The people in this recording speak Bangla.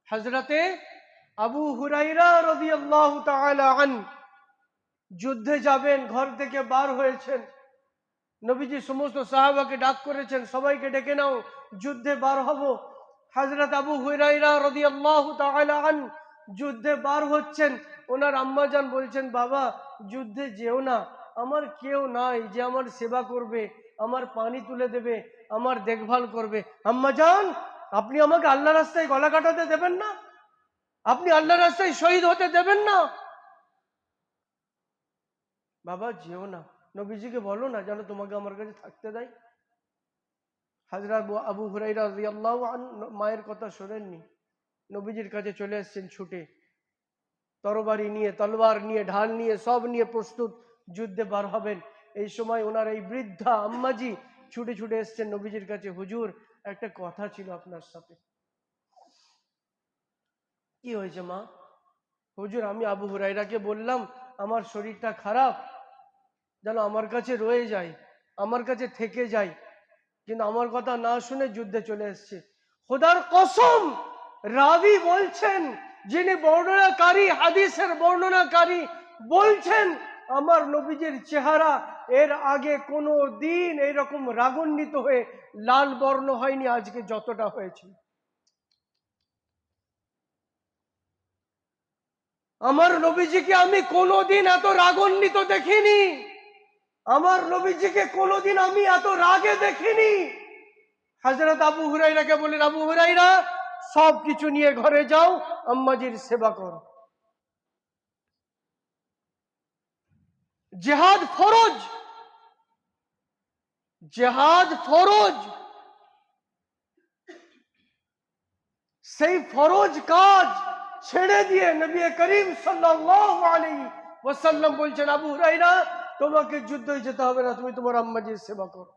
হযরতে আবু হুরায়রা রাদিয়াল্লাহু তাআলা যুদ্ধে যাবেন, ঘর থেকে বার হয়েছেন। নবীজি সমস্ত সাহাবাকে ডাক করেছেন, সবাইকে ডেকে নাও, যুদ্ধে বার হব। হযরত আবু হুরায়রা রাদিয়াল্লাহু তাআলা যুদ্ধে বার হচ্ছেন। ওনার আম্মাজান বলছেন, বাবা যুদ্ধে যেও না, আমার কেউ নাই যে আমার সেবা করবে, আমার পানি তুলে দেবে, আমার দেখভাল করবে। আম্মাজান, আপনি আমাকে আল্লাহর রাস্তায় গলা কাটাতে দেবেন না? আপনি আল্লাহর রাস্তায় শহীদ হতে দেবেন না? বাবা যেও না, নবীজিকে বলো না যেন তোমাকে আমার কাছে থাকতে দেয়। হযরত আবু হুরায়রা রাদিয়াল্লাহু আনহু মায়ের কথা শোনেননি, নবীজির কাছে চলে এসেছেন ছুটে, তরবারি নিয়ে, তলোয়ার নিয়ে, ঢাল নিয়ে, সব নিয়ে প্রস্তুত, যুদ্ধে বার হবেন। এই সময় ওনার এই বৃদ্ধা আম্মাজি ছুটে ছুটে এসেছেন নবীজির কাছে, হুজুর একটা কথা ছিল আপনার সাথে। কি হয়েছে মা? হুজুর আমি আবু হুরায়রাকে বললাম আমার শরীরটা খারাপ, যেন আমার কাছে রয়ে যায়, আমার কাছে থেকে যায়, কিন্তু আমার কথা না শুনে যুদ্ধে চলে এসছে। খোদার কসম, রাবি বলছেন, যিনি বর্ণনাকারী, হাদিসের বর্ণনাকারী বলছেন, আমার নবীজির চেহারা এর আগে কোনো দিন এইরকম রাগান্বিত হয়ে লাল বর্ণ হয়নি আজকে যতটা হয়েছে। আমার নবীজিকে আমি কোনোদিন এত রাগান্বিত দেখিনি, আমার নবীজিকে কোনোদিন আমি এত রাগে দেখিনি। হযরত আবু হুরায়রাকে বলেন, আবু হুরায়রা সবকিছু নিয়ে ঘরে যাও, আম্মাজির সেবা করো। জিহাদ ফরজ, জিহাদ ফরজ। সেই ফরজ কাজ ছেড়ে দিয়ে নবী করিম সাল্লাল্লাহু আলাইহি ওয়াসাল্লাম বলছেন, আবু হুরায়রা তোমাকে যুদ্ধে যেতে হবে না, তুমি তোমার আম্মাজির সেবা করো।